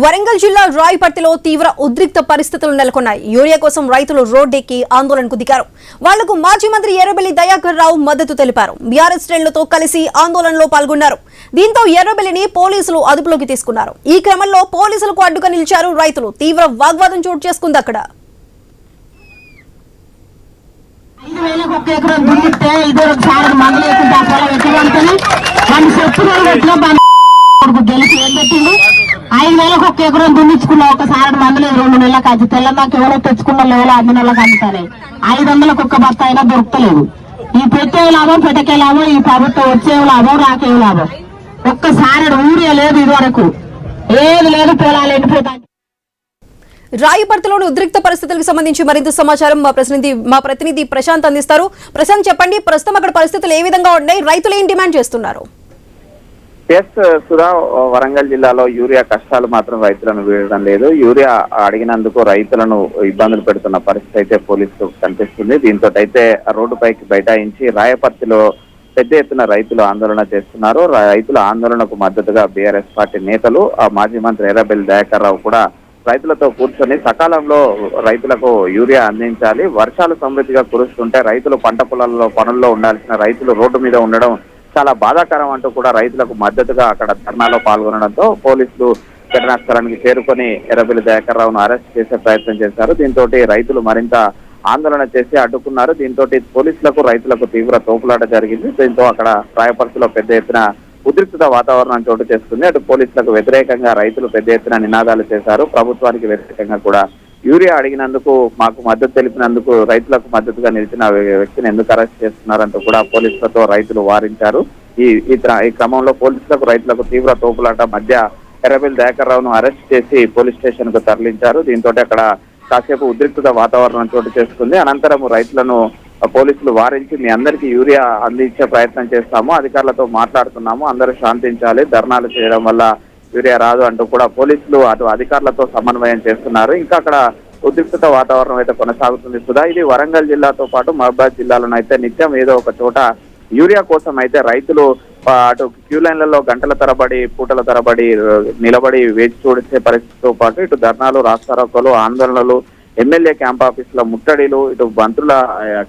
వరంగల్ జిల్లా రాయపర్తిలో తీవ్ర ఉద్రిక్త పరిస్థితులు నెలకొన్నాయి. యూరియా కోసం రైతులు రోడ్డెక్కి ఆందోళనకు దిగారు. వాళ్లకు మాజీ మంత్రి ఎర్రబెల్లి దయాకర్ రావు మద్దతు తెలిపారు. బీఆర్ఎస్ శ్రేణులతో కలిసి ఆందోళనలో పాల్గొన్నారు. దీంతో ఎర్రబెల్లిని పోలీసులు అదుపులోకి తీసుకున్నారు. ఈ క్రమంలో పోలీసులకు అడ్డుగా నిలిచారు రైతులు. తీవ్ర వాగ్వాదం చోటు చేసుకుంది అక్కడ. గెలిచి ఏం పెట్టింది 5,000 ఒక్క ఎకరం దున్నించుకున్న ఒకసారి మందులు 2 నెలలకు అది తెల్లదాకా ఎవరో తెచ్చుకున్న లేవలో 5 నెలలకు అందుతాయి. 500 ఒక్క బత్త అయినా దొరుకుతలేదు. ఈ పెట్టే లాభం పెట్టకే లాభం, ఈ ప్రభుత్వం వచ్చే లాభం రాకే లాభం. ఒక్కసారి ఊరియా లేదు, ఇదివరకు ఏది లేదు, పొలాలు ఎండిపోతాయి. రాయపర్తిలోని ఉద్రిక్త పరిస్థితులకు సంబంధించి మరింత సమాచారం మా ప్రతినిధి ప్రశాంత్ అందిస్తారు. ప్రశాంత్, చెప్పండి, ప్రస్తుతం అక్కడ పరిస్థితులు ఏ విధంగా ఉన్నాయి? రైతులు ఏం డిమాండ్ చేస్తున్నారు? సుధా, వరంగల్ జిల్లాలో యూరియా కష్టాలు మాత్రం రైతులను వీడడం లేదు. యూరియా అడిగినందుకు రైతులను ఇబ్బందులు పెడుతున్న పరిస్థితి అయితే పోలీసులకు కనిపిస్తుంది. దీంతో అయితే రోడ్డుపైకి బైఠాయించి రాయపర్తిలో పెద్ద ఎత్తున రైతులు ఆందోళన చేస్తున్నారు. రైతుల ఆందోళనకు మద్దతుగా బీఆర్ఎస్ పార్టీ నేతలు, మాజీ మంత్రి ఎర్రబెల్లి దయాకర్ రావు కూడా రైతులతో కూర్చొని సకాలంలో రైతులకు యూరియా అందించాలి, వర్షాలు సమృద్ధిగా కురుస్తుంటే రైతులు పంట పొలాల్లో పనుల్లో ఉండాల్సిన రైతులు రోడ్డు మీద ఉండడం చాలా బాధాకరం అంటూ కూడా రైతులకు మద్దతుగా అక్కడ ధర్నాలో పాల్గొనడంతో పోలీసులు ఘటనా స్థలానికి చేరుకొని ఎర్రబెల్లి దయాకర్ రావును అరెస్ట్ చేసే ప్రయత్నం చేశారు. దీంతో రైతులు మరింత ఆందోళన చేసి అడ్డుకున్నారు. దీంతో పోలీసులకు రైతులకు తీవ్ర తోపులాట జరిగింది. దీంతో అక్కడ రాయపర్తిలో పెద్ద ఎత్తున ఉద్రిక్తత వాతావరణం చోటు చేసుకుంది. అటు పోలీసులకు వ్యతిరేకంగా రైతులు పెద్ద ఎత్తున నినాదాలు చేశారు. ప్రభుత్వానికి వ్యతిరేకంగా కూడా యూరియా అడిగినందుకు మాకు మద్దతు తెలిపినందుకు రైతులకు మద్దతుగా నిలిచిన వ్యక్తిని ఎందుకు అరెస్ట్ చేస్తున్నారంటూ కూడా పోలీసులతో రైతులు వారించారు. ఈ క్రమంలో పోలీసులకు రైతులకు తీవ్ర తోపులాట మధ్య ఎర్రబెల్లి దయాకర్ రావును అరెస్ట్ చేసి పోలీస్ స్టేషన్ కు తరలించారు. దీంతో అక్కడ కాసేపు ఉద్రిక్తత వాతావరణం చోటు చేసుకుంది. అనంతరం రైతులను పోలీసులు వారించి మీ అందరికీ యూరియా అందించే ప్రయత్నం చేస్తాము, అధికారులతో మాట్లాడుతున్నాము, అందరూ శాంతించాలి, ధర్నాలు చేయడం వల్ల యూరియా రాదు అంటూ కూడా పోలీసులు అటు అధికారులతో సమన్వయం చేస్తున్నారు. ఇంకా అక్కడ ఉద్రిక్తత వాతావరణం అయితే కొనసాగుతుంది. సుధా, ఇది వరంగల్ జిల్లాతో పాటు మహబూబాద్ జిల్లాలోనూ అయితే నిత్యం ఏదో ఒక చోట యూరియా కోసం అయితే రైతులు అటు క్యూ లైన్లలో గంటల తరబడి పూటల తరబడి నిలబడి వేచి చూసే పరిస్థితితో పాటు ఇటు ధర్నాలు, రాస్తారోకోలు, ఆందోళనలు, ఎమ్మెల్యే క్యాంప్ ఆఫీసుల ముట్టడిలు, ఇటు మంత్రుల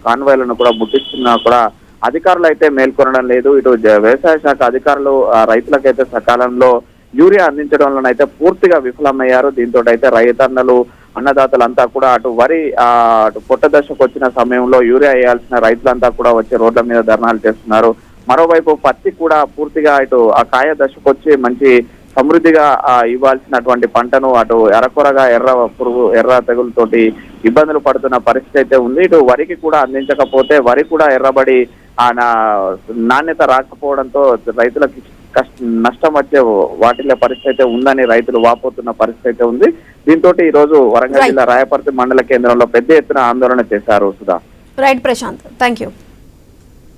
కాన్వాయ్లను కూడా ముట్టిస్తున్నా కూడా అధికారులు అయితే మేల్కొనడం లేదు. ఇటు వ్యవసాయ శాఖ అధికారులు రైతులకైతే సకాలంలో యూరియా అందించడంలోనైతే పూర్తిగా విఫలమయ్యారు. దీంతో అయితే రైతన్నలు, అన్నదాతలంతా కూడా అటు వరి అటు పొట్ట దశకు వచ్చిన సమయంలో యూరియా వేయాల్సిన రైతులంతా కూడా వచ్చి రోడ్ల మీద ధర్నాలు చేస్తున్నారు. మరోవైపు పత్తి కూడా పూర్తిగా ఇటు ఆ కాయ దశకు వచ్చి మంచి సమృద్ధిగా ఇవ్వాల్సినటువంటి పంటను అటు ఎర్రకొరగా ఎర్ర తెగులతోటి ఇబ్బందులు పడుతున్న పరిస్థితి అయితే ఉంది. ఇటు వరికి కూడా అందించకపోతే వరి కూడా ఎర్రబడి నాణ్యత రాకపోవడంతో రైతులకు నష్టం వచ్చే వాటిల్లో పరిస్థితి అయితే ఉందని రైతులు వాపోతున్న పరిస్థితి అయితే ఉంది. దీంతో ఈ రోజు వరంగల్ జిల్లా రాయపర్తి మండల కేంద్రంలో పెద్ద ఎత్తున ఆందోళన చేశారు. Sudha. Right Prashant, thank you.